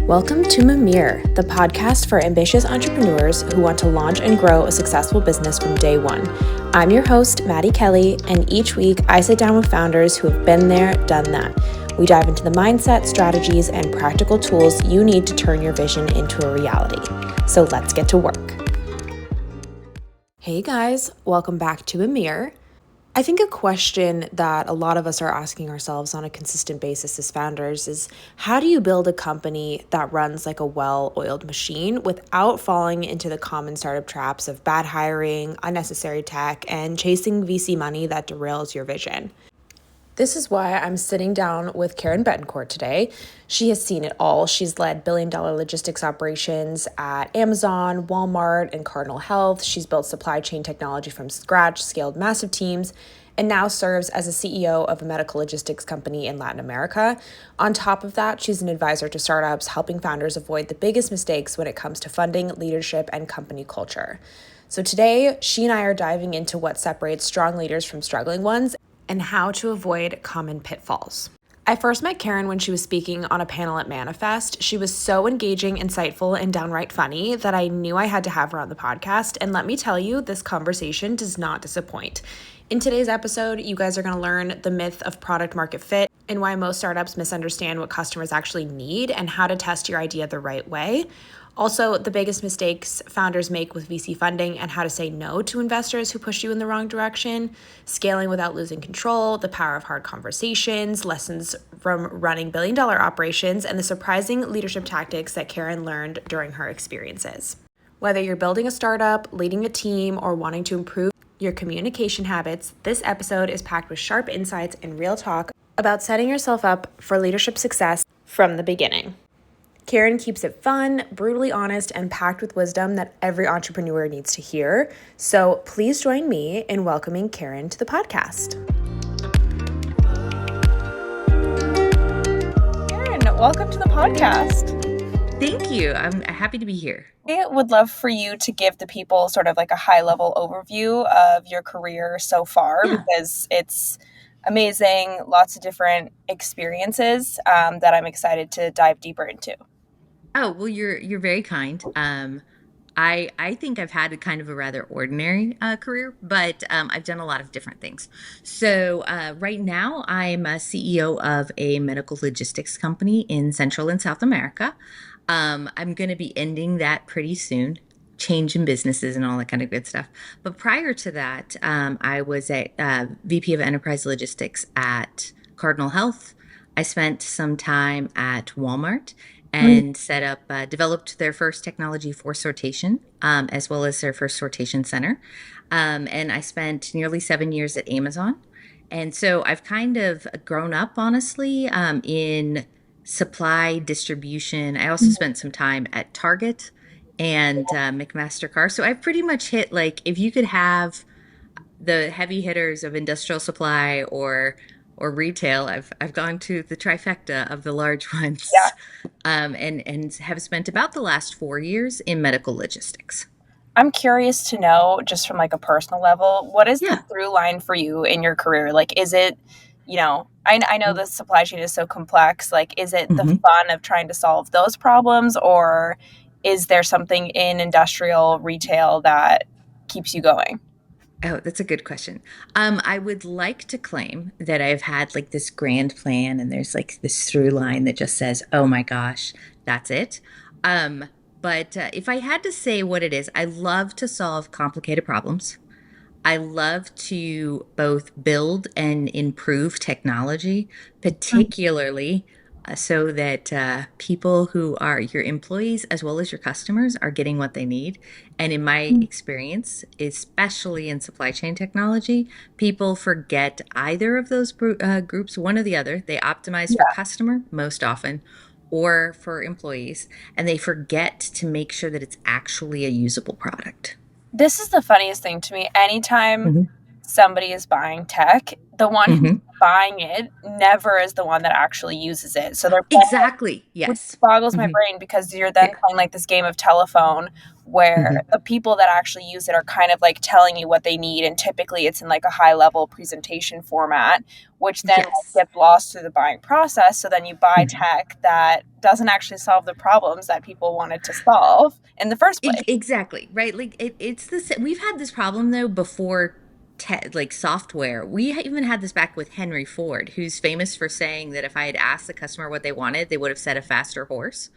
Welcome to Mimir, the podcast for ambitious entrepreneurs who want to launch and grow a successful business from day one. I'm your host, Maddie Kelly, and each week I sit down with founders who have been there, done that. We dive into the mindset, strategies, and practical tools you need to turn your vision into a reality. So let's get to work. Hey guys, welcome back to Mimir. I think a question that a lot of us are asking ourselves on a consistent basis as founders is, how do you build a company that runs like a well-oiled machine without falling into the common startup traps of bad hiring, unnecessary tech, and chasing VC money that derails your vision? This is why I'm sitting down with Karen Betancourt today. She has seen it all. She's led billion-dollar logistics operations at Amazon, Walmart, and Cardinal Health. She's built supply chain technology from scratch, scaled massive teams, and now serves as a CEO of a medical logistics company in Latin America. On top of that, she's an advisor to startups, helping founders avoid the biggest mistakes when it comes to funding, leadership, and company culture. So today, she and I are diving into what separates strong leaders from struggling ones and how to avoid common pitfalls. I first met Karen when she was speaking on a panel at Manifest. She was so engaging, insightful, and downright funny that I knew I had to have her on the podcast. And let me tell you, this conversation does not disappoint. In today's episode, you guys are going to learn the myth of product market fit and why most startups misunderstand what customers actually need and how to test your idea the right way. Also, the biggest mistakes founders make with VC funding and how to say no to investors who push you in the wrong direction, scaling without losing control, the power of hard conversations, lessons from running billion-dollar operations, and the surprising leadership tactics that Karen learned during her experiences. Whether you're building a startup, leading a team, or wanting to improve your communication habits, this episode is packed with sharp insights and real talk about setting yourself up for leadership success from the beginning. Karen keeps it fun, brutally honest, and packed with wisdom that every entrepreneur needs to hear. So please join me in welcoming Karen to the podcast. Karen, welcome to the podcast. Thank you. I'm happy to be here. I would love for you to give the people sort of like a high-level overview of your career so far, because it's amazing, lots of different experiences that I'm excited to dive deeper into. Oh, well, you're very kind. I think I've had a kind of a rather ordinary career, but I've done a lot of different things. So right now, I'm a CEO of a medical logistics company in Central and South America. I'm going to be ending that pretty soon. Change in businesses and all that kind of good stuff. But prior to that, I was a VP of Enterprise Logistics at Cardinal Health. I spent some time at Walmart and developed their first technology for sortation, as well as their first sortation center. And I spent nearly 7 years at Amazon. And so I've kind of grown up, honestly, in supply distribution. I also spent some time at Target and McMaster-Carr. So I've pretty much hit, like, if you could have the heavy hitters of industrial supply or retail, I've gone to the trifecta of the large ones. Yeah. And have spent about the last 4 years in medical logistics. I'm curious to know, just from like a personal level, what is the through line for you in your career? Like, is it, I know the supply chain is so complex. Like, is it the fun of trying to solve those problems, or is there something in industrial retail that keeps you going? Oh, that's a good question. I would like to claim that I've had like this grand plan and there's like this through line that just says, oh my gosh, that's it. But if I had to say what it is, I love to solve complicated problems. I love to both build and improve technology, particularly so that people who are your employees as well as your customers are getting what they need. And in my experience, especially in supply chain technology, people forget either of those groups, one or the other. They optimize for customer most often or for employees, and they forget to make sure that it's actually a usable product. This is the funniest thing to me. Anytime somebody is buying tech, the one who's buying it never is the one that actually uses it. So they're exactly, yes. Which boggles my brain, because you're then playing like this game of telephone where Hmm. the people that actually use it are kind of like telling you what they need, and typically it's in like a high level presentation format, which then like, Yes. gets lost through the buying process. So then you buy Mhm. tech that doesn't actually solve the problems that people wanted to solve in the first place. Exactly, right? Like it's this. We've had this problem though before, like software. Even had this back with Henry Ford, who's famous for saying that if I had asked the customer what they wanted, they would have said a faster horse.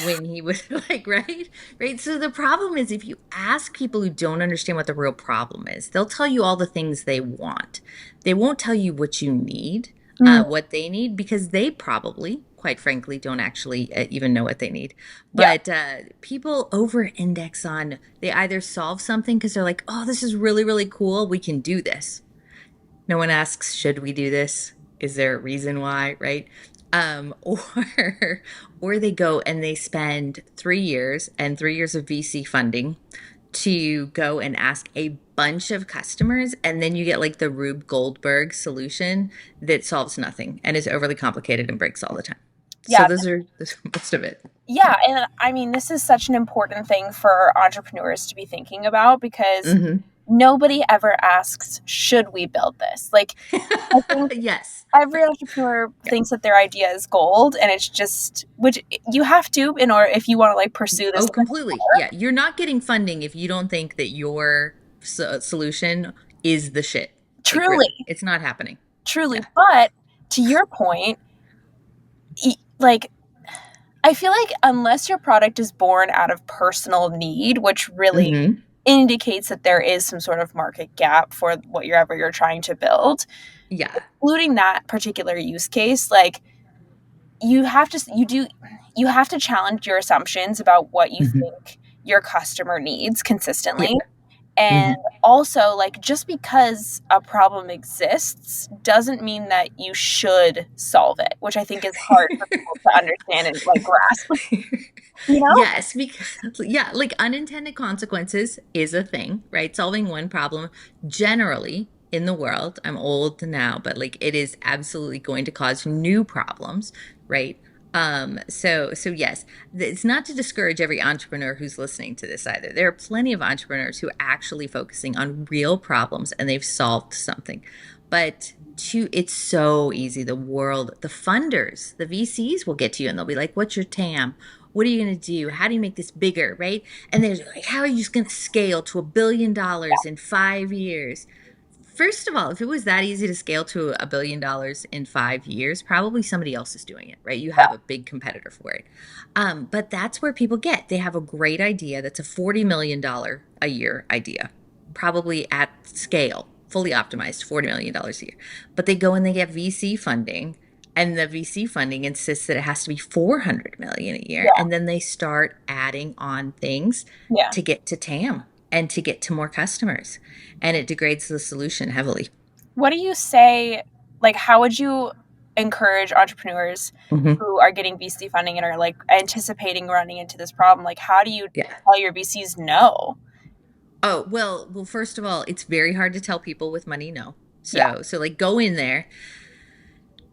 When he was like, right. So the problem is if you ask people who don't understand what the real problem is, they'll tell you all the things they want. They won't tell you what you need, Mm, what they need, because they probably, quite frankly, don't actually even know what they need. yeah. But people over index on, they either solve something because they're like, oh, this is really, really cool. We can do this. No one asks, should we do this? Is there a reason why, right? Or or they go and they spend 3 years and 3 years of VC funding to go and ask a bunch of customers, and then you get like the Rube Goldberg solution that solves nothing and is overly complicated and breaks all the time. So Yeah. those are most of it. Yeah, and I mean, this is such an important thing for entrepreneurs to be thinking about because Hmm. nobody ever asks, should we build this? Like, I think Yes. every entrepreneur Yeah. thinks that their idea is gold, and it's just, which you have to in order if you want to like pursue this. Oh, completely. Yeah. You're not getting funding if you don't think that your solution is the shit. Like, Truly, really, it's not happening. truly. Yeah. But to your point, like, I feel like unless your product is born out of personal need, which really Hmm. indicates that there is some sort of market gap for whatever you're trying to build, Yeah. including that particular use case, like you have to challenge your assumptions about what you Hmm. think your customer needs Yeah. consistently. And Hmm. also, like, just because a problem exists doesn't mean that you should solve it, which I think is hard for people to understand and like grasp, you know? Yes, because yeah, like unintended consequences is a thing, right? Solving one problem generally in the world, I'm old now, but like it is absolutely going to cause new problems, right? So yes, it's not to discourage every entrepreneur who's listening to this either. There are plenty of entrepreneurs who are actually focusing on real problems and they've solved something. But it's so easy. The funders, the VCs will get to you and they'll be like, "What's your TAM? What are you going to do? How do you make this bigger?" Right? And they're like, "How are you just going to scale to $1 billion in 5 years?" First of all, if it was that easy to scale to $1 billion in 5 years, probably somebody else is doing it, right? You have a big competitor for it. But that's where people get. They have a great idea that's a $40 million a year idea, probably at scale, fully optimized, $40 million a year. But they go and they get VC funding, and the VC funding insists that it has to be 400 million a year, Yeah. and then they start adding on things Yeah. to get to TAM and to get to more customers, and it degrades the solution heavily. What do you say? Like, how would you encourage entrepreneurs Hmm. who are getting VC funding and are like anticipating running into this problem? Like, how do you Yeah. tell your VCs no? Oh, well, first of all, it's very hard to tell people with money no. Yeah. So like go in there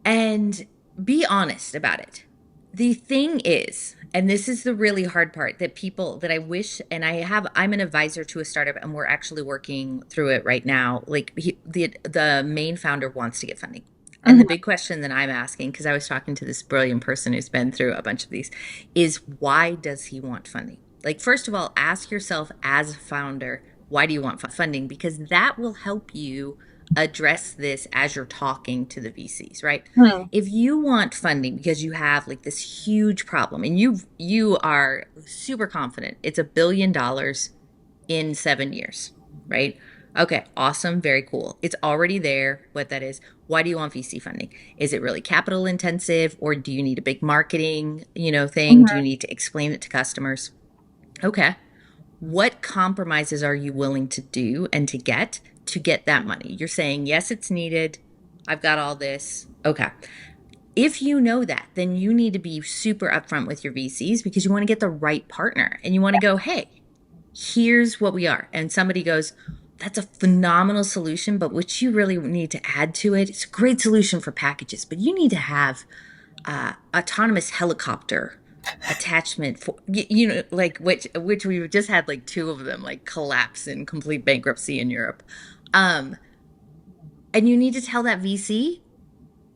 and be honest about it. The thing is, and this is the really hard part that people that I wish, and I'm an advisor to a startup and we're actually working through it right now. Like the main founder wants to get funding. And the Hmm. big question that I'm asking, because I was talking to this brilliant person who's been through a bunch of these, is why does he want funding? Like, first of all, ask yourself as a founder, why do you want funding? Because that will help you address this as you're talking to the VCs, right? Hmm. If you want funding because you have like this huge problem and you are super confident it's $1 billion in 7 years, right? Okay, awesome, very cool. It's already there. What that is, why do you want VC funding? Is it really capital intensive, or do you need a big marketing, thing? Do you Hmm. need to explain it to customers? Okay, what compromises are you willing to do and to get that money? You're saying, yes, it's needed. I've got all this. Okay. If you know that, then you need to be super upfront with your VCs because you want to get the right partner and you want to go, hey, here's what we are. And somebody goes, that's a phenomenal solution, but what you really need to add to it, it's a great solution for packages, but you need to have autonomous helicopter attachment for like which we just had like two of them like collapse in complete bankruptcy in Europe. Um, and you need to tell that VC,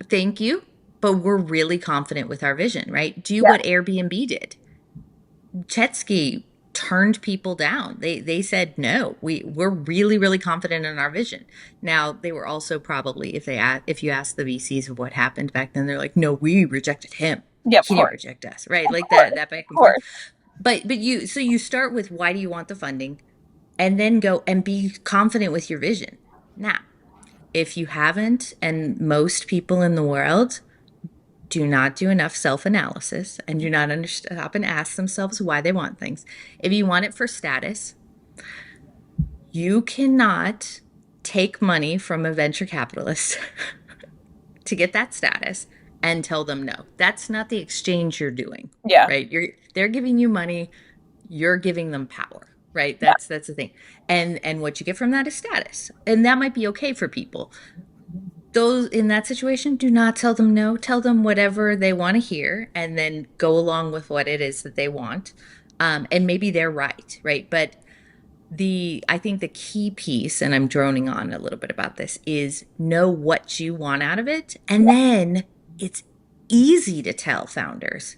thank you, but we're really confident with our vision, right? Do Yeah. what Airbnb did. Chetsky turned people down. They said no. We're really really confident in our vision. Now they were also probably if you ask the VCs of what happened back then, they're like, no, we rejected him. Yeah, of He didn't course. reject us, right? Of Like course. that back Of and forth. course. But you start with why do you want the funding, and then go and be confident with your vision. Now, if you haven't, and most people in the world do not do enough self analysis and do not stop and ask themselves why they want things. If you want it for status, you cannot take money from a venture capitalist to get that status and tell them no. That's not the exchange you're doing, Yeah. right? They're giving you money, you're giving them power, right? Yeah. That's the thing. And what you get from that is status. And that might be okay for people. Those in that situation, do not tell them no. Tell them whatever they want to hear, and then go along with what it is that they want. And maybe they're right, right? But I think the key piece, and I'm droning on a little bit about this, is know what you want out of it, and then it's easy to tell founders.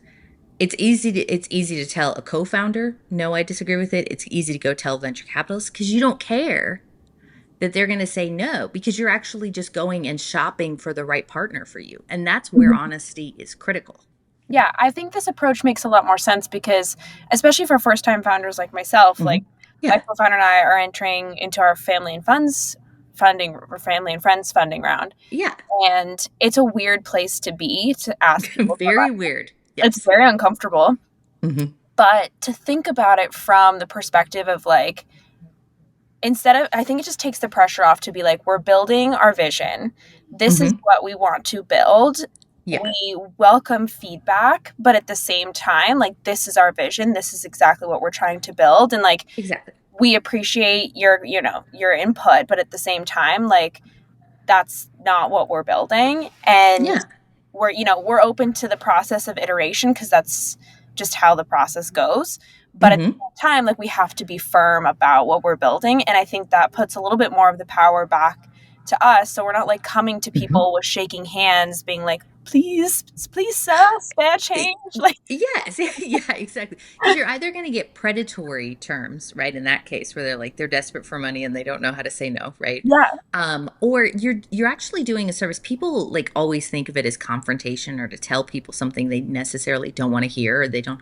It's easy to tell a co-founder, no, I disagree with it. It's easy to go tell venture capitalists because you don't care that they're going to say no, because you're actually just going and shopping for the right partner for you. And that's where Mhm. honesty is critical. Yeah, I think this approach makes a lot more sense because, especially for first time founders like myself, Hmm. like my Yeah. co founder and I are entering into our family and funds funding, or family and friends funding round. Yeah. And it's a weird place to be to ask people for Very money. weird. It's Yes. very uncomfortable. Hmm. But to think about it from the perspective of like, instead of, I think it just takes the pressure off to be like, we're building our vision. This is Hmm. what we want to build. Yeah. We welcome feedback, but at the same time, like, this is our vision. This is exactly what we're trying to build. And like, Exactly. we appreciate your input, but at the same time, like, that's not what we're building. And Yeah. we're open to the process of iteration because that's just how the process goes. But at the Hmm. same time, like, we have to be firm about what we're building. And I think that puts a little bit more of the power back to us. So we're not like coming to Hmm. people with shaking hands, being like, please, please sell, spare change. Like, Yes, yeah, exactly. Because you're either going to get predatory terms, right? In that case, where they're desperate for money and they don't know how to say no, right? yeah, Or you're actually doing a service. People like always think of it as confrontation or to tell people something they necessarily don't want to hear or they don't.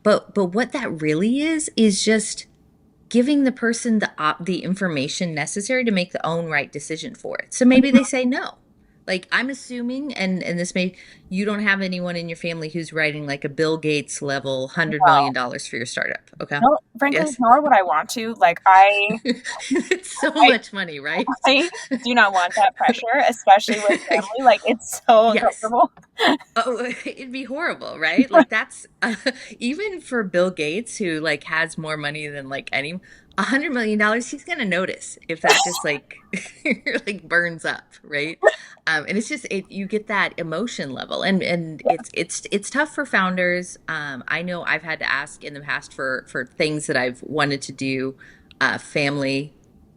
But what that really is just giving the person the information necessary to make the own right decision for it. So maybe they say no. Like I'm assuming, and this may you don't have anyone in your family who's writing like a Bill Gates level $100 million for your startup. Okay. no, frankly, Yes. nor would I want to. Like, I, It's so I, much money, right? I do not want that pressure, especially with family. Like, it's so Yes. uncomfortable. Oh, it'd be horrible, right? Like that's even for Bill Gates, who like has more money than like $100 million. He's gonna notice if that just like like burns up, right? And it's just you get that emotion level, and it's tough for founders. I know I've had to ask in the past for things that I've wanted to do. Family,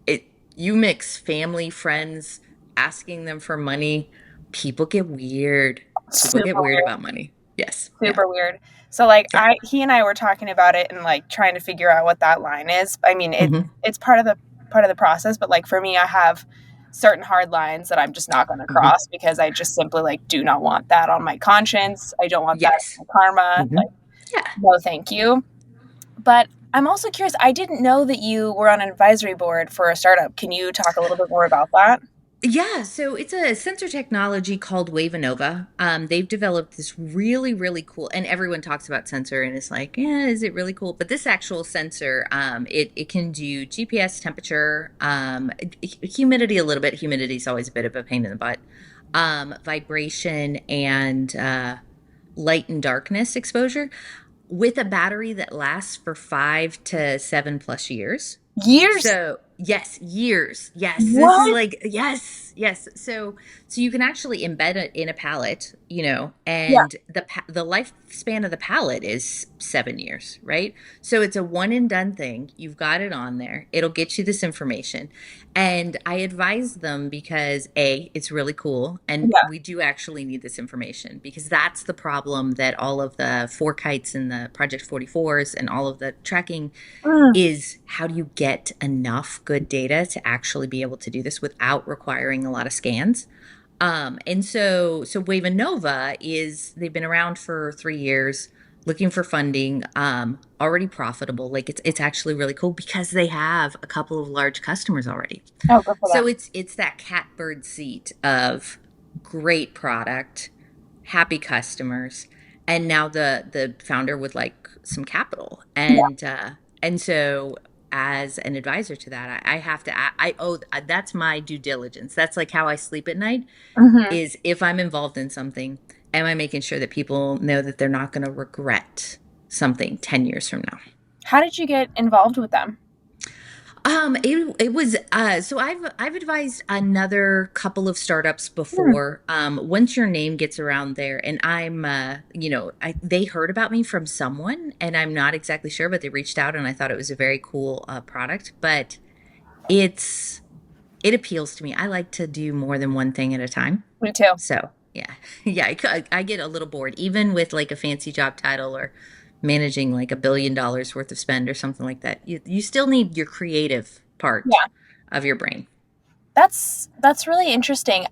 it you mix family, friends, asking them for money. People get weird. People get Super weird weird. about money. Yes. Yeah. Super weird. So like Yeah. he and I were talking about it and like trying to figure out what that line is. I mean, Hmm. it's part of the process, but like for me, I have certain hard lines that I'm just not going to Hmm. cross because I just simply like do not want that on my conscience. I don't want that Yes. in my karma. Hmm. Like, Yeah. no, thank you. But I'm also curious. I didn't know that you were on an advisory board for a startup. Can you talk a little bit more about that? Yeah, so it's a sensor technology called Wavenova. They've developed this really, really cool, and everyone talks about sensor, and it's like, yeah, is it really cool? But this actual sensor, it can do GPS, temperature, humidity a little bit. Humidity is always a bit of a pain in the butt. Vibration and light and darkness exposure with a battery that lasts for 5 to 7 plus years. Years. So Yes, years. Yes, this is What? like yes. So you can actually embed it in a pallet, Yeah. and the lifespan of the pallet is 7 years, right? So it's a one and done thing. You've got it on there. It'll get you this information, and I advise them because it's really cool, and Yeah. we do actually need this information because that's the problem that all of the four kites and the Project 44s and all of the tracking Mm. is how do you get enough good data to actually be able to do this without requiring a lot of scans? And so Wave and Nova is they've been around for 3 years, looking for funding, already profitable. Like it's actually really cool because they have a couple of large customers already. Oh, good for So them. it's that catbird seat of great product, happy customers, and now the founder would like some capital, Yeah. and so as an advisor to that, I have to I owe that's my due diligence. That's like how I sleep at night. Hmm. Is if I'm involved in something, am I making sure that people know that they're not going to regret something 10 years from now? How did you get involved with them? It was so I've advised another couple of startups Hmm. before. Once your name gets around there, and they heard about me from someone, and I'm not exactly sure, but they reached out, and I thought it was a very cool product. But it's it appeals to me. I like to do more than one thing at a time. Me too. So yeah, yeah, I get a little bored, even with like a fancy job title or managing like $1 billion worth of spend or something like that. You still need your creative part Yeah. of your brain. That's really interesting.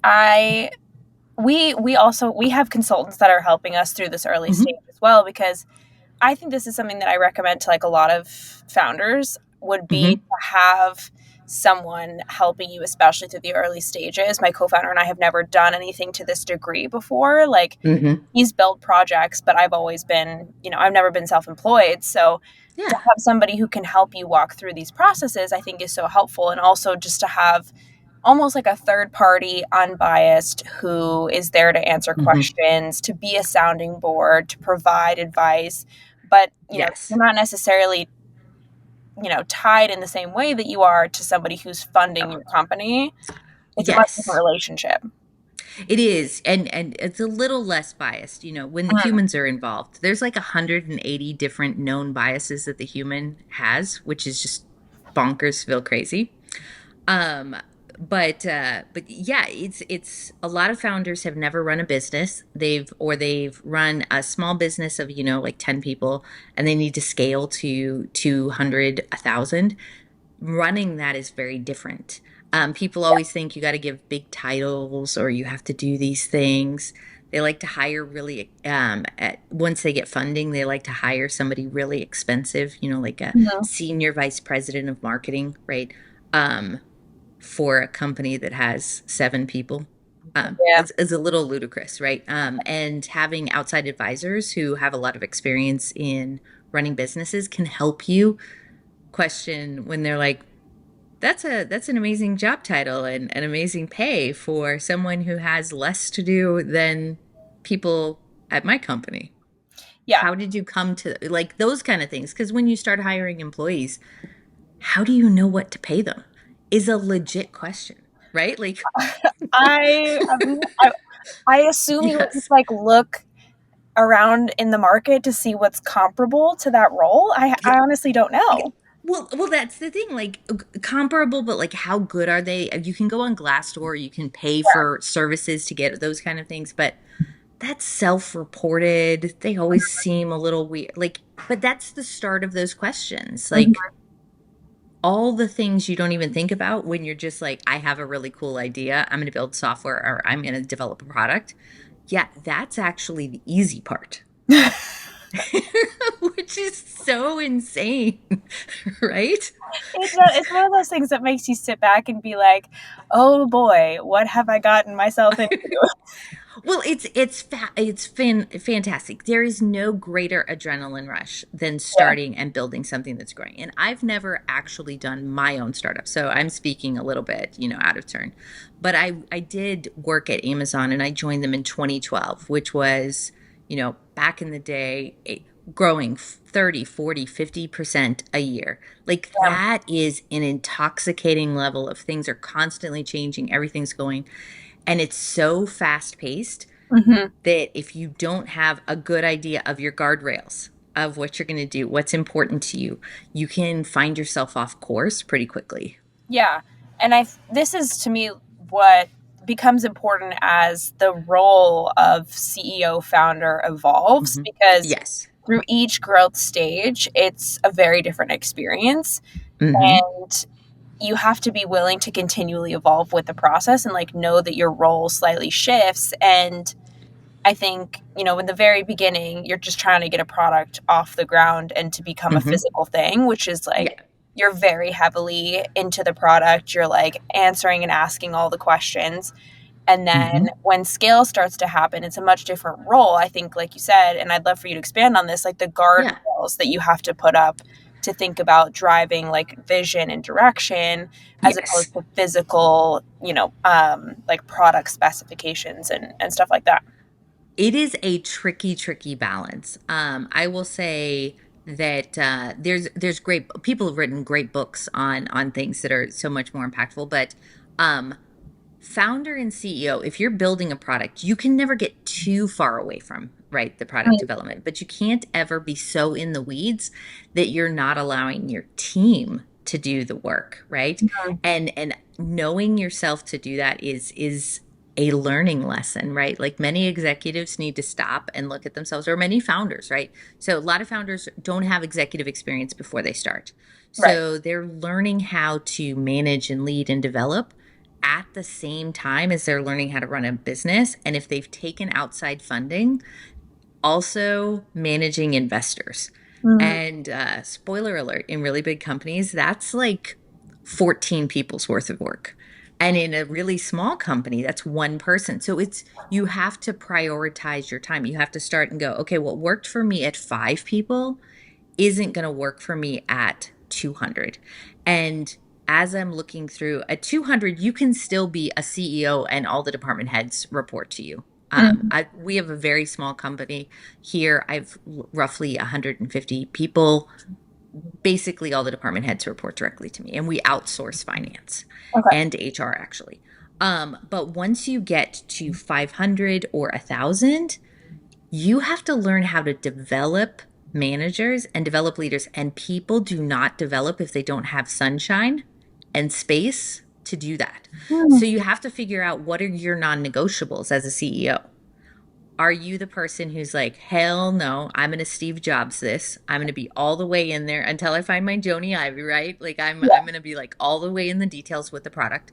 We have consultants that are helping us through this early Hmm. stage as well, because I think this is something that I recommend to like a lot of founders would be Hmm. to have someone helping you, especially through the early stages. My co-founder and I have never done anything to this degree before. Like, Hmm. he's built projects, but I've always been, I've never been self-employed. So to Yeah. have somebody who can help you walk through these processes, I think is so helpful. And also just to have almost like a third party, unbiased, who is there to answer Hmm. questions, to be a sounding board, to provide advice. But, Yes. you're not necessarily, tied in the same way that you are to somebody who's funding your company. It's a much different Yes. relationship. It is, and it's a little less biased, when the Mm. humans are involved. There's like 180 different known biases that the human has, which is just bonkers, feel crazy. Um, but yeah, it's a lot of founders have never run a business. They've run a small business of like 10 people, and they need to scale to 200, 1,000. Running that is very different. People always think you got to give big titles or you have to do these things. They like to hire really, once they get funding, they like to hire somebody really expensive, like a Mhm. senior vice president of marketing, right? Um, for a company that has 7 people. Yeah. Is a little ludicrous, right? And having outside advisors who have a lot of experience in running businesses can help you question when they're like, that's an amazing job title and an amazing pay for someone who has less to do than people at my company. Yeah. How did you come to like those kind of things? Because when you start hiring employees, how do you know what to pay them? Is a legit question, right? Like, I I assume you would just yes. like look around in the market to see what's comparable to that role. I honestly don't know. Well, that's the thing. Like comparable, but like, how good are they? You can go on Glassdoor, you can pay for services to get those kind of things, but that's self-reported. They always seem a little weird. Like, but that's the start of those questions. Like Mhm. all the things you don't even think about when you're just like, I have a really cool idea. I'm going to build software or I'm going to develop a product. Yeah, that's actually the easy part. Which is so insane, right? It's one of those things that makes you sit back and be like, "Oh boy, what have I gotten myself into?" Well, fantastic. There is no greater adrenaline rush than Yeah. starting and building something that's growing. And I've never actually done my own startup, so I'm speaking a little bit, out of turn. But I did work at Amazon, and I joined them in 2012, which was, back in the day, growing 30, 40, 50% a year. Like Yeah. that is an intoxicating level of things are constantly changing, everything's going, and it's so fast paced Hmm. that if you don't have a good idea of your guardrails, of what you're going to do, what's important to you, you can find yourself off course pretty quickly. Yeah. And this is to me what becomes important as the role of CEO founder evolves, Hmm. because Yes. through each growth stage, it's a very different experience. Hmm. And you have to be willing to continually evolve with the process and like know that your role slightly shifts. And I think, in the very beginning, you're just trying to get a product off the ground and to become a Hmm. physical thing, which is like Yeah. you're very heavily into the product. You're like answering and asking all the questions. And then Hmm. when scale starts to happen, it's a much different role, I think, like you said. And I'd love for you to expand on this, like the Yeah. guardrails that you have to put up to think about driving like vision and direction as Yes. opposed to physical, like product specifications and stuff like that. It is a tricky, tricky balance. I will say that there's great people have written great books on things that are so much more impactful, but um, founder and CEO, if you're building a product, you can never get too far away from right the product Mm. development, but you can't ever be so in the weeds that you're not allowing your team to do the work, right? And knowing yourself to do that is a learning lesson, right? Like many executives need to stop and look at themselves, or many founders, right? So a lot of founders don't have executive experience before they start. Right. So they're learning how to manage and lead and develop at the same time as they're learning how to run a business. And if they've taken outside funding, also managing investors. Mm. And spoiler alert, in really big companies, that's like 14 people's worth of work. And in a really small company, that's one person. So you have to prioritize your time. You have to start and go, okay, what worked for me at 5 people isn't going to work for me at 200. And as I'm looking through at 200, you can still be a CEO and all the department heads report to you. Mm. We have a very small company here. I've roughly 150 people. Basically, all the department heads report directly to me, and we outsource finance Okay. and HR actually. But once you get to 500 or 1,000, you have to learn how to develop managers and develop leaders. And people do not develop if they don't have sunshine and space to do that. Mm. So you have to figure out what are your non negotiables as a CEO. Are you the person who's like, hell no, I'm gonna Steve Jobs this. I'm gonna be all the way in there until I find my Joni Ivy, right? Like I'm Yeah. gonna be like all the way in the details with the product.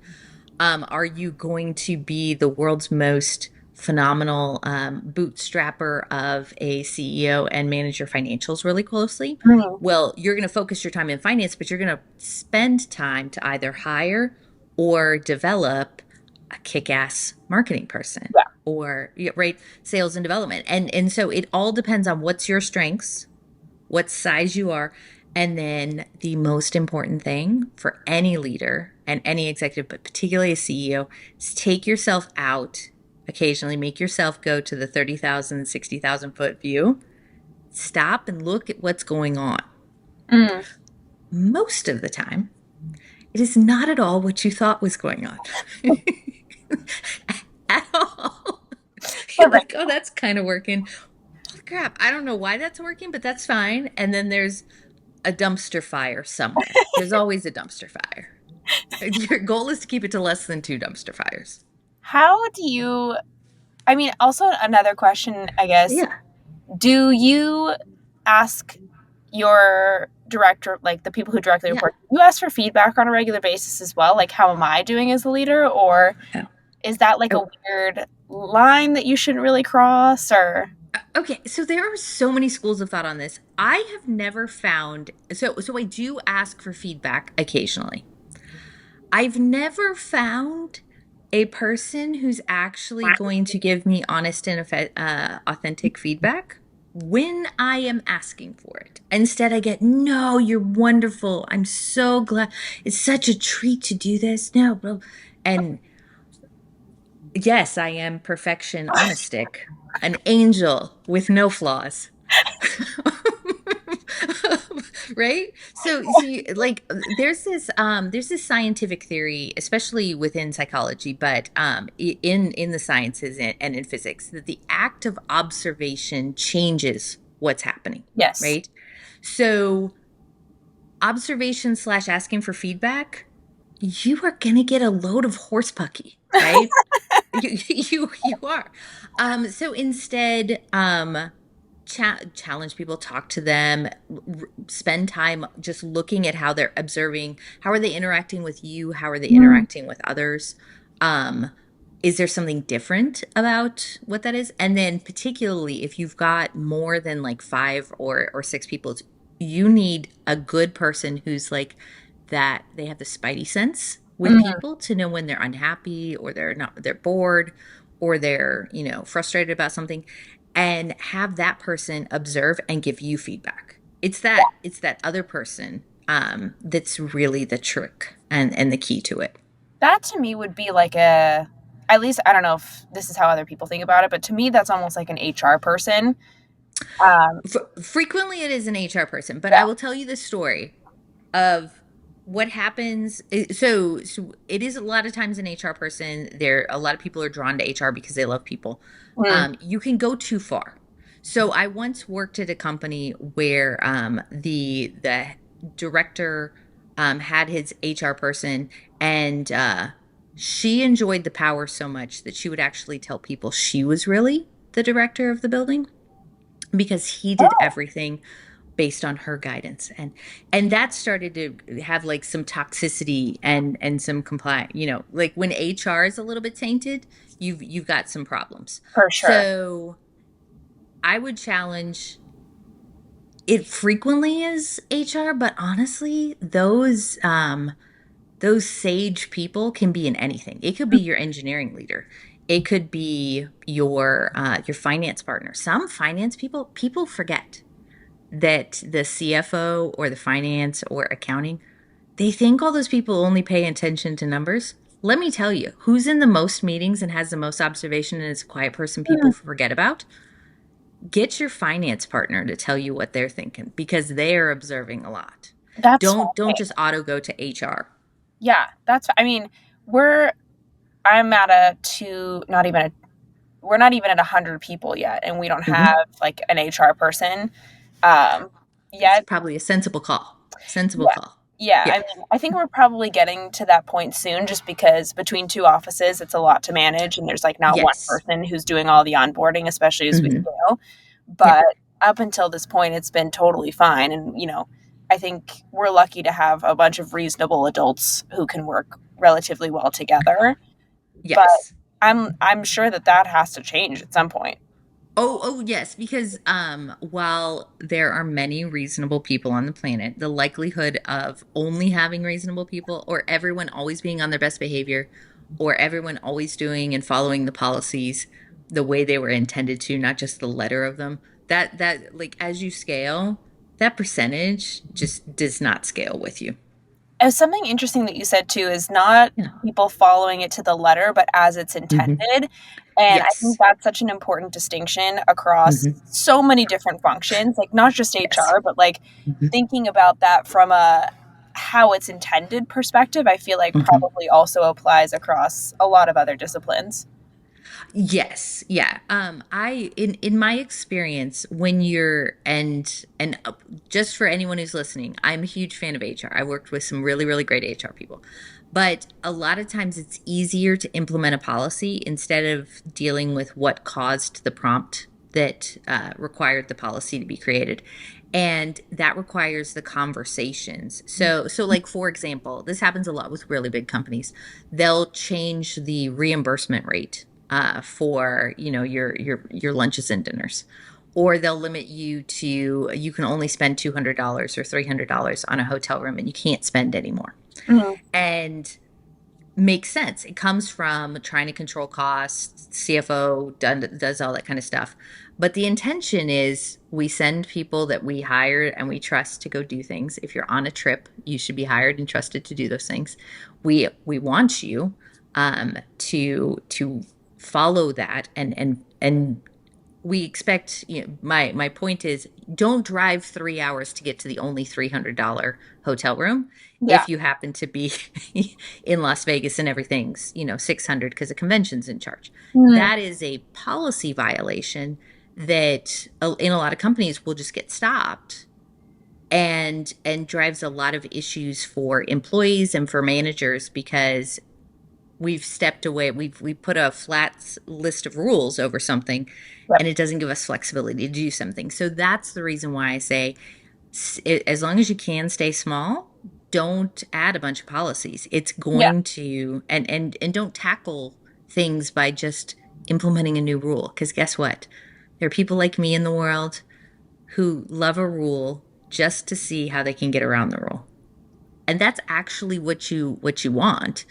Are you going to be the world's most phenomenal bootstrapper of a CEO and manage your financials really closely? Mm. Well, you're going to focus your time in finance, but you're going to spend time to either hire or develop a kick-ass marketing person Yeah. or yeah, right sales and development. And so it all depends on what's your strengths, what size you are. And then the most important thing for any leader and any executive, but particularly a CEO, is take yourself out occasionally, make yourself go to the 30,000, 60,000 foot view, stop and look at what's going on. Mm. Most of the time, it is not at all what you thought was going on. At all. You're Perfect. like, oh, that's kind of working. Holy crap. I don't know why that's working, but that's fine. And then there's a dumpster fire somewhere. There's always a dumpster fire. Your goal is to keep it to less than 2 dumpster fires. How do you, I mean, also another question, I guess, Yeah. do you ask your director, like the people who directly Yeah. report, you ask for feedback on a regular basis as well? Like, how am I doing as a leader? Or Oh. is that like a Oh. weird line that you shouldn't really cross? Or, Okay. So there are so many schools of thought on this. I have never found so I do ask for feedback occasionally. I've never found a person who's actually going to give me honest and authentic feedback when I am asking for it. Instead, I get, no, you're wonderful. I'm so glad. It's such a treat to do this. No, bro. And yes, I am perfection on a stick, an angel with no flaws. Right? Like there's this scientific theory, especially within psychology, but in the sciences and in physics, that the act of observation changes what's happening, Yes. right? So observation slash asking for feedback, you are gonna get a load of horse pucky, right? You are. So instead, challenge people, talk to them, spend time just looking at how they're observing. How are they interacting with you? How are they Mm. interacting with others? Um, is there something different about what that is? And then particularly if you've got more than like five or six people, you need a good person who's like that. They have the spidey sense with Mm. people to know when they're unhappy or they're bored or they're, frustrated about something, and have that person observe and give you feedback. It's that other person that's really the trick and the key to it. That to me would be like a, at least I don't know if this is how other people think about it, but to me that's almost like an HR person. Um, Frequently it is an HR person, but I yeah. will tell you the story of what happens. So it is a lot of times an HR person. A lot of people are drawn to HR because they love people. Mm. You can go too far. So I once worked at a company where the director had his HR person, and she enjoyed the power so much that she would actually tell people she was really the director of the building because he did Oh, everything based on her guidance, and that started to have like some toxicity and some compliance, like when HR is a little bit tainted, you've got some problems. for sure. So I would challenge it. Frequently is HR, but honestly those sage people can be in anything. It could be your engineering leader. It could be your finance partner. Some finance people forget that the CFO or the finance or accounting, they think all those people only pay attention to numbers. Let me tell you, who's in the most meetings and has the most observation and is a quiet person people Mm. forget about? Get your finance partner to tell you what they're thinking because they are observing a lot. That's Don't fascinating. just auto go to HR. Yeah, I mean, we're, I'm at a two, not even a, we're not even at 100 people yet, and we don't have Hmm. like an HR person um, It's yet. probably a sensible call. Sensible Yeah. call. Yeah, I Yeah. mean, I think we're probably getting to that point soon just because between two offices, it's a lot to manage, and there's like not one Yes. person who's doing all the onboarding, especially as we Hmm. scale. Yeah. But up until this point, it's been totally fine. And, I think we're lucky to have a bunch of reasonable adults who can work relatively well together. But Yes. I'm sure that that has to change at some point. Oh, yes, because while there are many reasonable people on the planet, the likelihood of only having reasonable people or everyone always being on their best behavior or everyone always doing and following the policies the way they were intended to, not just the letter of them, that like as you scale, that percentage just does not scale with you. Something interesting that you said too is not Yeah. people following it to the letter, but as it's Hmm. intended. And I think Yes. that's such an important distinction across Hmm. so many different functions, like not just Yes. HR, but like Hmm. thinking about that from a how it's intended perspective, I feel like Hmm. probably also applies across a lot of other disciplines. Yes, yeah. I in my experience, when you're and just for anyone who's listening, I'm a huge fan of HR. I worked with some really really great HR people, but a lot of times it's easier to implement a policy instead of dealing with what caused the prompt that required the policy to be created. And that requires the conversations. So like for example, this happens a lot with really big companies. They'll change the reimbursement rate for your lunches and dinners, or they'll limit you to you can only spend $200 or $300 on a hotel room, and you can't spend anymore. Mhm. And makes sense. It comes from trying to control costs. CFO does all that kind of stuff. But the intention is we send people that we hire and we trust to go do things. If you're on a trip, you should be hired and trusted to do those things. We want you to follow that and we expect, my point is, don't drive 3 hours to get to the only $300 hotel room Yeah. if you happen to be in Las Vegas and everything's 600 because a convention's in charge. Mm, That is a policy violation that in a lot of companies will just get stopped, and drives a lot of issues for employees and for managers because we've stepped away. We put a flat list of rules over something, yep. and it doesn't give us flexibility to do something. So that's the reason why I say, as long as you can stay small, don't add a bunch of policies. It's Yeah. going to, and don't tackle things by just implementing a new rule, because guess what? There are people like me in the world who love a rule just to see how they can get around the rule. And that's actually what you want,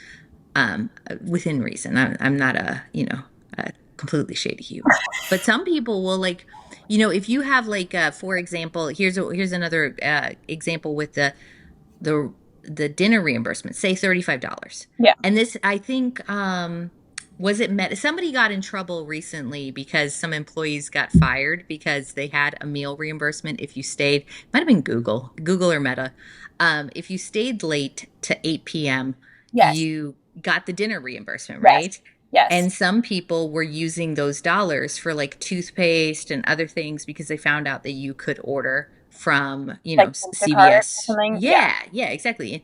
within reason. I'm not a completely shady human, but some people will, like, if you have, like, for example, here's another example with the the dinner reimbursement, say $35. Yeah. And this, I think, was it somebody got in trouble recently because some employees got fired because they had a meal reimbursement if you stayed, might have been Google or Meta. If you stayed late to 8 p.m., Yes. you got the dinner reimbursement, Yes. right? Yes. And some people were using those dollars for, like, toothpaste and other things because they found out that you could order from, Like Instacart or CVS. something. Yeah. Yeah, exactly.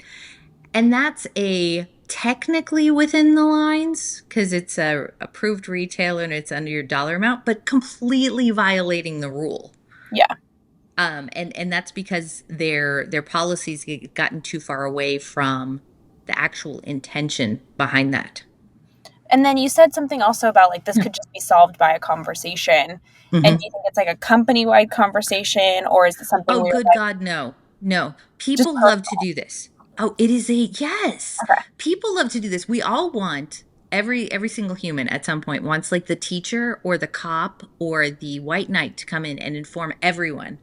And that's a technically within the lines because it's a approved retailer and it's under your dollar amount, but completely violating the rule. Yeah. And that's because their policies get gotten too far away from the actual intention behind that. And then you said something also about like this could just be solved by a conversation. And do Mm-hmm. you think it's like a company wide conversation, or is it something Oh, where you're good like God, no. No. just People love to personal? do this. Oh, it is a yes. Okay. People love to do this. We all want, every single human at some point wants, like, the teacher or the cop or the white knight to come in and inform everyone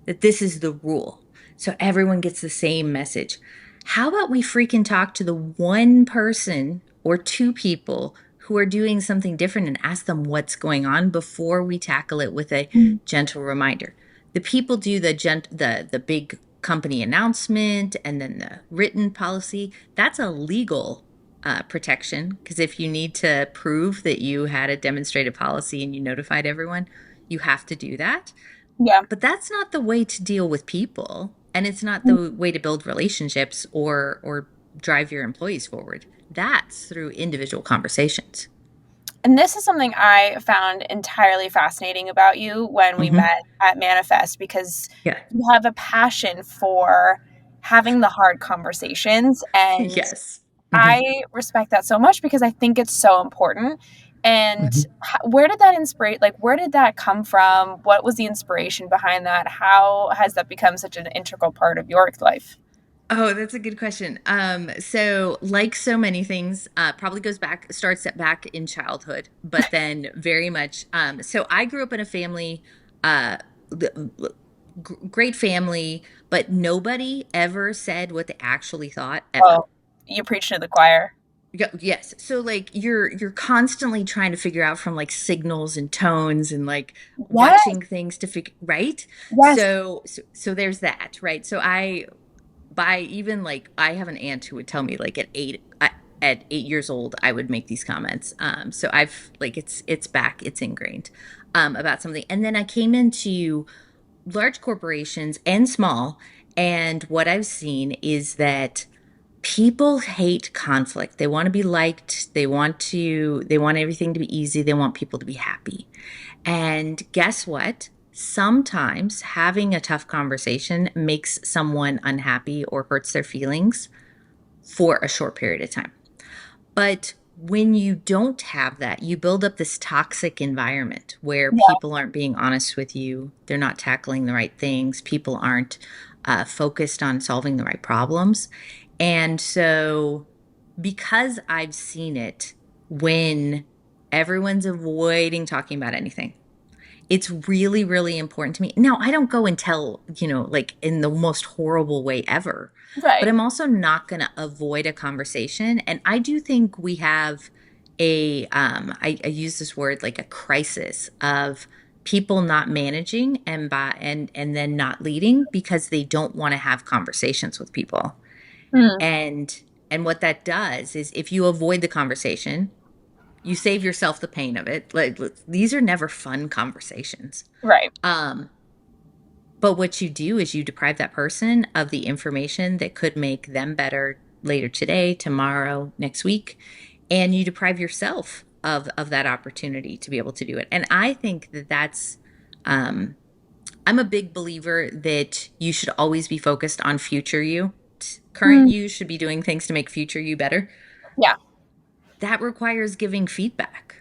that this is the rule. So everyone gets the same message. How about we freaking talk to the one person or two people who are doing something different and ask them what's going on before we tackle it with a Mm. gentle reminder? The people do the big company announcement and then the written policy. That's a legal protection, because if you need to prove that you had a demonstrated policy and you notified everyone, you have to do that. Yeah. But that's not the way to deal with people, and it's not the way to build relationships or drive your employees forward. That's through individual conversations. And this is something I found entirely fascinating about you when we Hmm. met at Manifest, because Yeah. you have a passion for having the hard conversations. And Yes. Hmm. I respect that so much because I think it's so important. And Hmm. where did that inspire, like, where did that come from? What was the inspiration behind that? How has that become such an integral part of your life? Oh, that's a good question. So, like so many things, probably starts back in childhood, but then very much. So I grew up in a family, uh, great family, but nobody ever said what they actually thought ever. Oh, you preach to the choir. Yes. So, like, you're constantly trying to figure out from, like, signals and tones and, like, Yes. watching things to figure, right? Yes. So there's that, right? So I by even, like, I have an aunt who would tell me, like, at 8 years old I would make these comments. So I've, like, it's back, it's ingrained, about something. And then I came into large corporations and small, and what I've seen is that people hate conflict. They want to be liked. They want everything to be easy. They want people to be happy. And guess what? Sometimes having a tough conversation makes someone unhappy or hurts their feelings for a short period of time. But when you don't have that, you build up this toxic environment where Yeah. people aren't being honest with you. They're not tackling the right things. People aren't focused on solving the right problems. And so, because I've seen it when everyone's avoiding talking about anything, it's really, really important to me. Now, I don't go and tell, like, in the most horrible way ever, but Right. I'm also not going to avoid a conversation. And I do think we have I use this word, like, a crisis of people not managing and then not leading because they don't want to have conversations with people. Mm, And what that does is if you avoid the conversation, you save yourself the pain of it. Like these are never fun conversations. right. Um, but what you do is you deprive that person of the information that could make them better later today, tomorrow, next week, and you deprive yourself of that opportunity to be able to do it. And I think that that's um, I'm a big believer that you should always be focused on future you. Current Mm, you should be doing things to make future you better. yeah. That requires giving feedback.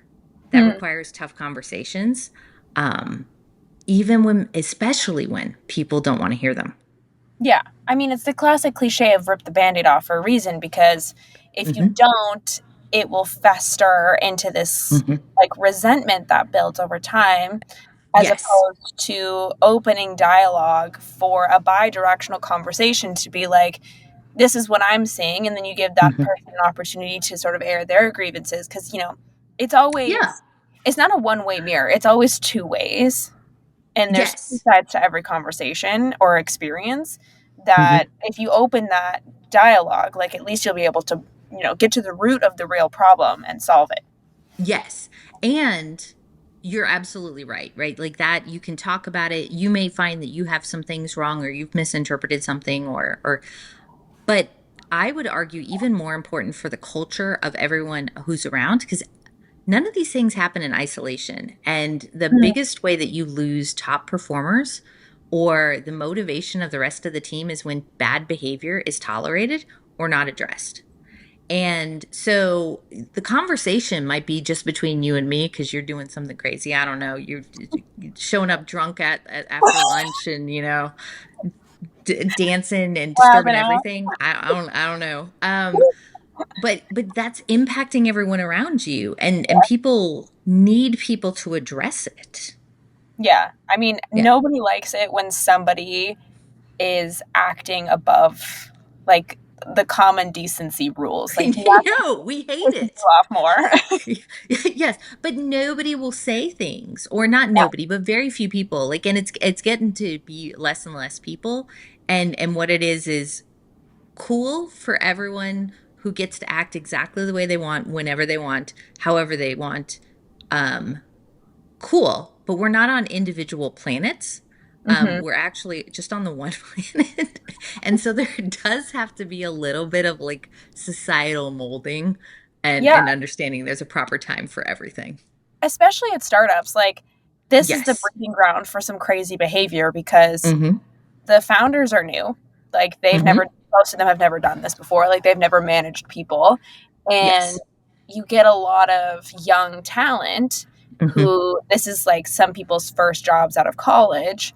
That Mm, requires tough conversations. Um, even when, especially when people don't want to hear them. yeah. I mean, it's the classic cliche of rip the band-aid off for a reason, because if you Hmm. don't, it will fester into this Hmm. like resentment that builds over time, as Yes. opposed to opening dialogue for a bi-directional conversation to be like, this is what I'm seeing, and then you give that Hmm. person an opportunity to sort of air their grievances, because it's Yeah. always, it's not a one-way mirror, it's always two ways, and there's two Yes. sides to every conversation or experience, Hmm. that if you open that dialogue, like, at least you'll be able to get to the root of the real problem and solve it. Yes. And you're absolutely right, right? Like that, you can talk about it. You may find that you have some things wrong or you've misinterpreted something but I would argue even more important for the culture of everyone who's around, because none of these things happen in isolation. And the Mm, biggest way that you lose top performers or the motivation of the rest of the team is when bad behavior is tolerated or not addressed. And so the conversation might be just between you and me because you're doing something crazy. I don't know. You're showing up drunk at after lunch and dancing and disturbing Grabbing out. everything. I don't know. But that's impacting everyone around you, and people need people to address it. Yeah, I mean, Yeah. nobody likes it when somebody is acting above, like, the common decency rules. Like, nothing No, we hate pisses you it. off more. Yes, but nobody will say things, or not Yeah. nobody, but very few people. Like, and it's getting to be less and less people, and what it is cool for everyone who gets to act exactly the way they want, whenever they want, however they want. Um, cool, but we're not on individual planets. Hmm. We're actually just on the one planet. And so there does have to be a little bit of like societal molding Yeah, and understanding there's a proper time for everything. especially at startups. Like, this is the Yes. breeding ground for some crazy behavior, because Mm-hmm. the founders are new. Like, Mm-hmm. most of them have never done this before. Like, they've never managed people. And Yes. you get a lot of young talent Mm-hmm. who, this is like some people's first jobs out of college.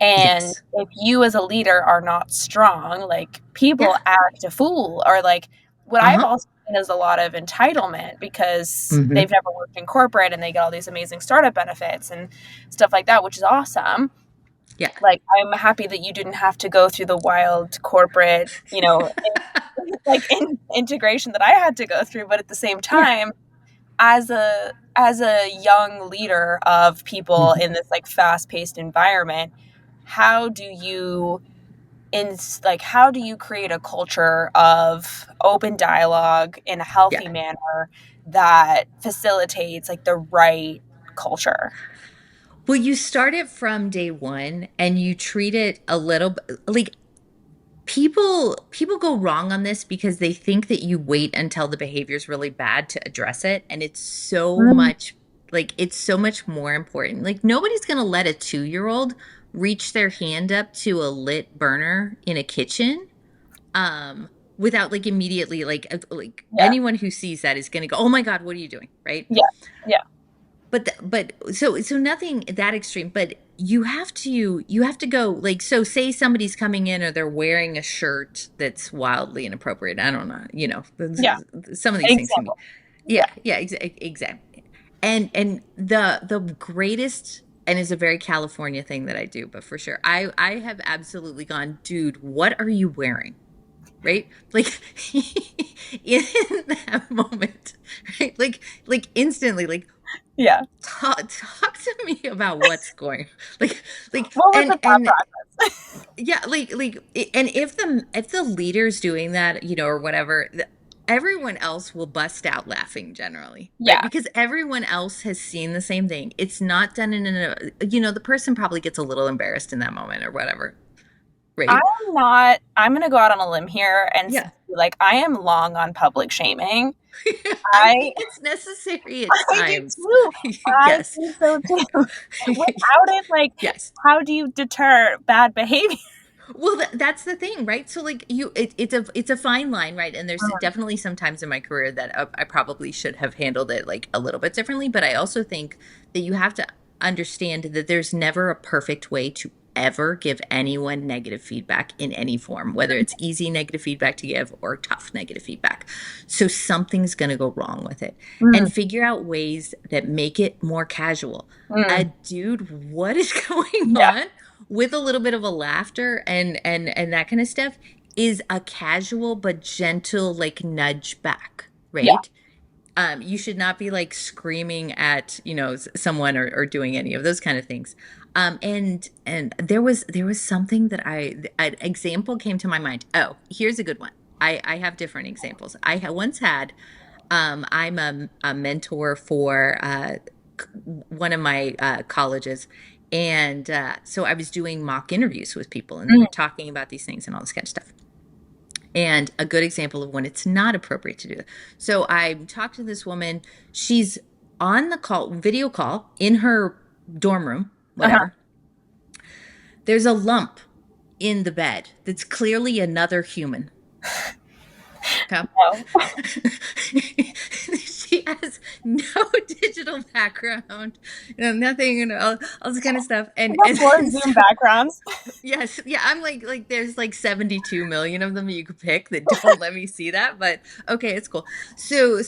And Yes. if you as a leader are not strong, like, people Yeah. act a fool, or like, what I've Uh-huh. also seen is a lot of entitlement because Mm-hmm. they've never worked in corporate and they get all these amazing startup benefits and stuff like that, which is awesome. Yeah. Like, I'm happy that you didn't have to go through the wild corporate, integration that I had to go through. But at the same Yeah. time, as a young leader of people Mm-hmm. in this like fast paced environment, how do you how do you create a culture of open dialogue in a Yeah. healthy manner that facilitates like the right culture? Well, you start it from day one and you treat it a little like people go wrong on this because they think that you wait until the behavior is really bad to address it, and Mm, it's so much more important. Like nobody's going to let a 2-year-old reach their hand up to a lit burner in a kitchen um without like immediately like yeah, anyone who sees that is going to go, "Oh my god, what are you doing?" Right? yeah, yeah. But so nothing that extreme, but you have to go like, so say somebody's coming in or they're wearing a shirt that's wildly inappropriate. I don't know, Yeah, some of these things can be. example. Yeah, Yeah. yeah, exactly. And the greatest, and is a very California thing that I do, but for sure I have absolutely gone, dude, what are you wearing? Right? Like in that moment, right? Like instantly, like Yeah. Talk to me about what's going like What was the thought and process? yeah, and if the leader's doing that, or whatever, everyone else will bust out laughing generally, right? Yeah. Because everyone else has seen the same thing. It's not done in the person probably gets a little embarrassed in that moment or whatever, right? I'm going to go out on a limb here and say, Yeah. like, I am long on public shaming. I I, think it's necessary at I do times. too. I Yes. think so too. Without it, like, Yes. how do you deter bad behavior? Well, that's the thing, right? So like it's a fine line, right? And there's definitely some times in my career that I probably should have handled it like a little bit differently, but I also think that you have to understand that there's never a perfect way to ever give anyone negative feedback in any form, whether it's easy negative feedback to give or tough negative feedback. So something's going to go wrong with it, Mm, and figure out ways that make it more casual. mm. Dude, what is going Yeah. on? With a little bit of a laughter and that kind of stuff is a casual but gentle like nudge back, Yeah. right? You should not be like screaming at someone or doing any of those kind of things. And there was something that an example came to my mind. Oh, here's a good one. I have different examples. Once had I'm a mentor for one of my colleges. And so I was doing mock interviews with people, and they Mm, were talking about these things and all this kind of stuff. And a good example of when it's not appropriate to do it. So I talked to this woman. She's on the video call in her dorm room, uh-huh. whatever. There's a lump in the bed that's clearly another human. Okay. No. She has no digital background, nothing, all this kind of stuff. And, Of and course, Zoom so, backgrounds. yes, yeah, I'm like there's like 72 million of them you could pick that don't let me see that, but okay, it's cool. So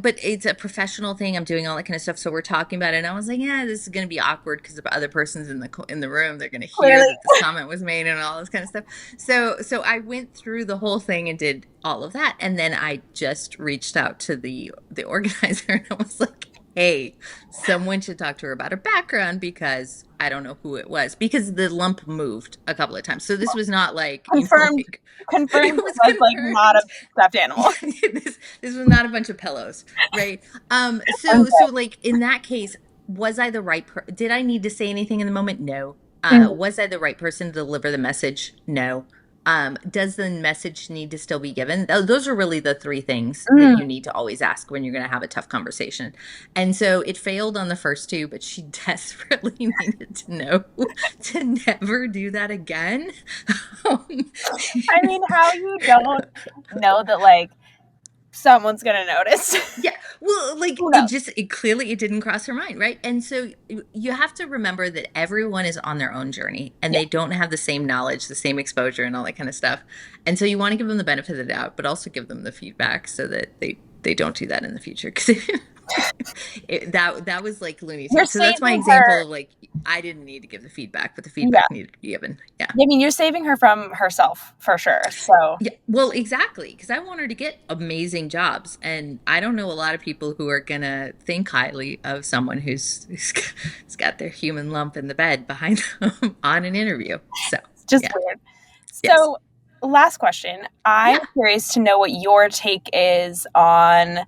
but it's a professional thing. I'm doing all that kind of stuff. So we're talking about it, and I was like, yeah, this is going to be awkward because the other person's in the room. They're going to hear Clearly. that this comment was made and all this kind of stuff. So I went through the whole thing and did all of that, and then I just reached out to the organizer, and I was like, hey, someone should talk to her about her background because I don't know who it was, because the lump moved a couple of times. So this was not like, Confirmed. like Confirmed it it was was like not a confirmed. stuffed animal. This was not a bunch of pillows, right? So Okay. like in that case, was I the right did I need to say anything in the moment? No. Mhm. Was I the right person to deliver the message? No. Does the message need to still be given? Those are really the three things that Mm. you need to always ask when you're going to have a tough conversation. And so it failed on the first two, but she desperately needed to know to never do that again. Um, I mean, how you don't know that like someone's gonna notice? Yeah, well, like Who knows? it clearly it didn't cross her mind, right? And so you have to remember that everyone is on their own journey and Yeah. they don't have the same knowledge, the same exposure, and all that kind of stuff. And so you want to give them the benefit of the doubt, but also give them the feedback so that they don't do that in the future. Because that was like Looney You're Tunes. So that's my saving example her. of like I didn't need to give the feedback, but the Yeah. feedback needed to be given. Yeah. I mean, you're saving her from herself for sure. So Yeah, well, exactly, because I want her to get amazing jobs, and I don't know a lot of people who are gonna think highly of someone who's got their human lump in the bed behind them on an interview. So, it's just yeah, weird. yes, So, last question. I'm yeah, curious to know what your take is on,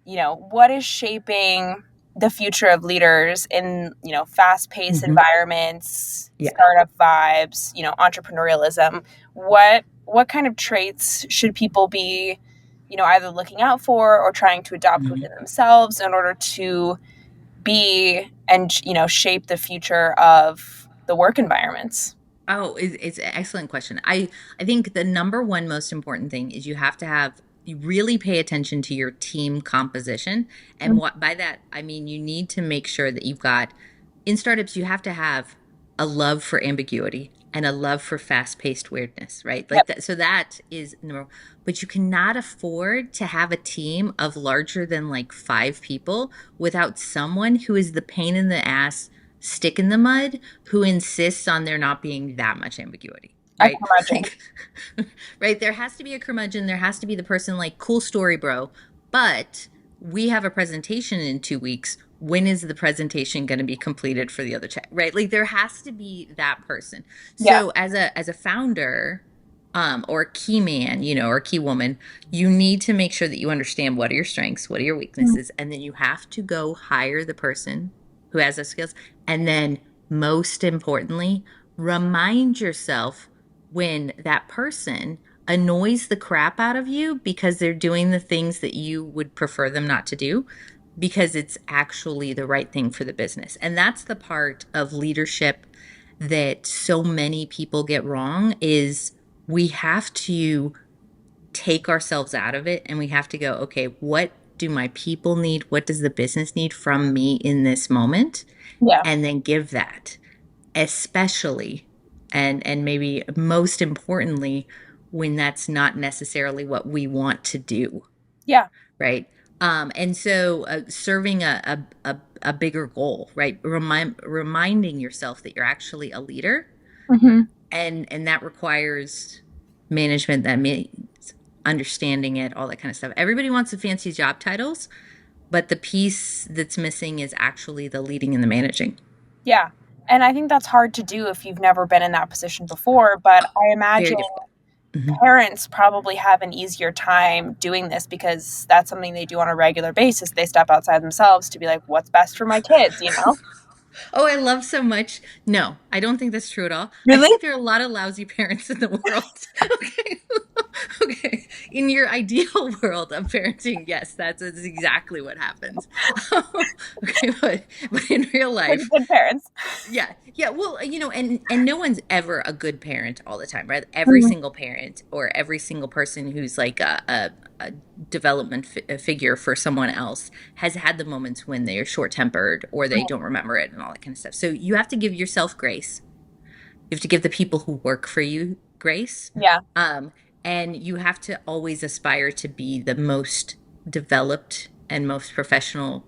what is shaping the future of leaders in, fast-paced hmm environments, yeah. startup vibes, entrepreneurialism. What kind of traits should people be, either looking out for or trying to adopt Mhm. within themselves in order to be and, shape the future of the work environments? Oh, it's an excellent question. I think the number one most important thing is you really pay attention to your team composition, and what by that I mean you need to make sure that you've got in startups you have to have a love for ambiguity and a love for fast-paced weirdness, right? Yep. Like that. So that is number. But you cannot afford to have a team of larger than like 5 people without someone who is the pain in the ass stick in the mud who insists on there not being that much ambiguity, A right? curmudgeon. Like, right, there has to be a curmudgeon. There has to be the person like, cool story, bro, but we have a presentation in 2 weeks. When is the presentation going to be completed for the other check? Right? Like there has to be that person. Yeah. So as a founder, or a key man, or key woman, you need to make sure that you understand what are your strengths, what are your weaknesses, and then you have to go hire the person who has those skills. And then most importantly, remind yourself when that person annoys the crap out of you because they're doing the things that you would prefer them not to do, because it's actually the right thing for the business. And that's the part of leadership that so many people get wrong, is we have to take ourselves out of it and we have to go, okay, what do my people need? What does the business need from me in this moment? Yeah. And then give that, especially and maybe most importantly, when that's not necessarily what we want to do. Yeah. Right. And so serving a bigger goal, right? Reminding yourself that you're actually a leader, and that requires management. That means understanding it, all that kind of stuff. Everybody wants the fancy job titles, but the piece that's missing is actually the leading and the managing. Yeah. And I think that's hard to do if you've never been in that position before. But I imagine Very difficult. parents probably have an easier time doing this because that's something they do on a regular basis. They step outside themselves to be like, what's best for my kids, Oh, I love so much. No, I don't think that's true at all. I Really? think there are a lot of lousy parents in the world. Okay. Okay. In your ideal world of parenting, yes, that's exactly what happens. Okay, but in real life, Pretty good parents. yeah. Yeah. Well, and no one's ever a good parent all the time, right? Every single parent or every single person who's like a development figure for someone else has had the moments when they are short tempered or they don't remember it and all that kind of stuff. So you have to give yourself grace. You have to give the people who work for you grace. Yeah. And you have to always aspire to be the most developed and most professional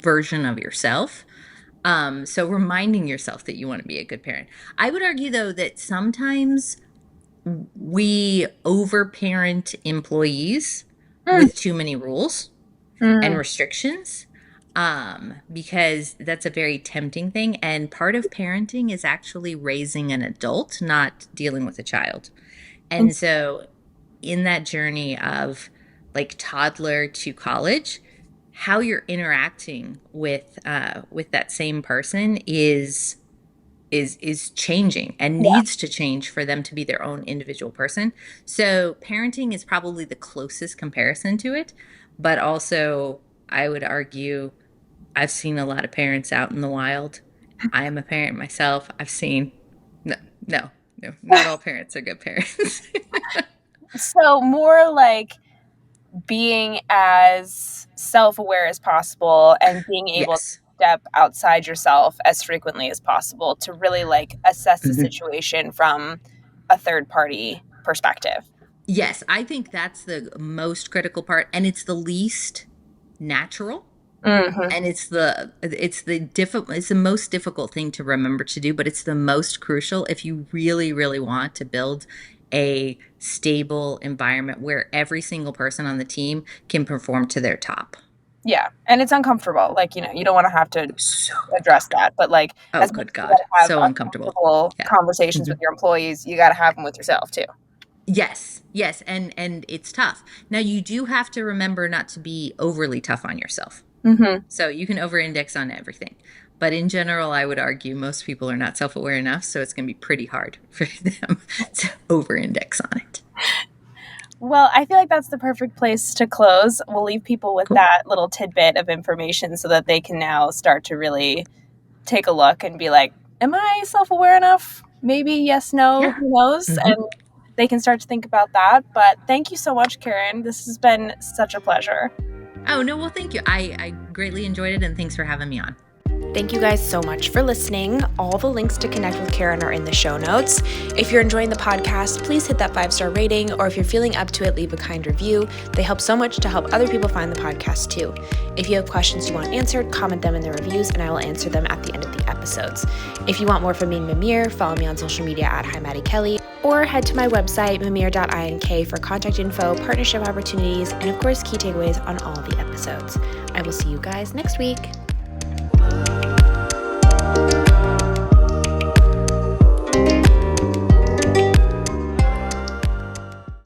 version of yourself. So reminding yourself that you want to be a good parent. I would argue, though, that sometimes we overparent employees with too many rules and restrictions, because that's a very tempting thing. And part of parenting is actually raising an adult, not dealing with a child. And so in that journey of like toddler to college, how you're interacting with that same person is changing and needs to change for them to be their own individual person. So parenting is probably the closest comparison to it, but also I would argue I've seen a lot of parents out in the wild. I am a parent myself. I've seen no, not all parents are good parents. So more like being as self-aware as possible and being able to Yes. step outside yourself as frequently as possible to really like assess the situation from a third party perspective. Yes, I think that's the most critical part, and it's the least natural, and it's the most difficult thing to remember to do, but it's the most crucial if you really, really want to build a stable environment where every single person on the team can perform to their top. Yeah. And it's uncomfortable. Like, you don't want to have to address that. But like, Oh, as much good as you God. gotta have So uncomfortable. uncomfortable Yeah. conversations with your employees, you got to have them with yourself too. Yes, and it's tough. Now you do have to remember not to be overly tough on yourself. So you can over-index on everything. But in general, I would argue most people are not self-aware enough, so it's going to be pretty hard for them to over-index on it. Well, I feel like that's the perfect place to close. We'll leave people with that little tidbit of information so that they can now start to really take a look and be like, am I self-aware enough? Maybe yes, no, Yeah. who knows? And they can start to think about that. But thank you so much, Karen. This has been such a pleasure. Oh, no, well, thank you. I greatly enjoyed it, and thanks for having me on. Thank you guys so much for listening. All the links to connect with Karen are in the show notes. If you're enjoying the podcast, please hit that 5-star rating, or if you're feeling up to it, leave a kind review. They help so much to help other people find the podcast too. If you have questions you want answered, comment them in the reviews and I will answer them at the end of the episodes. If you want more from me and Mimir, follow me on social media at HiMaddieKelly, or head to my website, mimir.ink, for contact info, partnership opportunities, and of course, key takeaways on all the episodes. I will see you guys next week.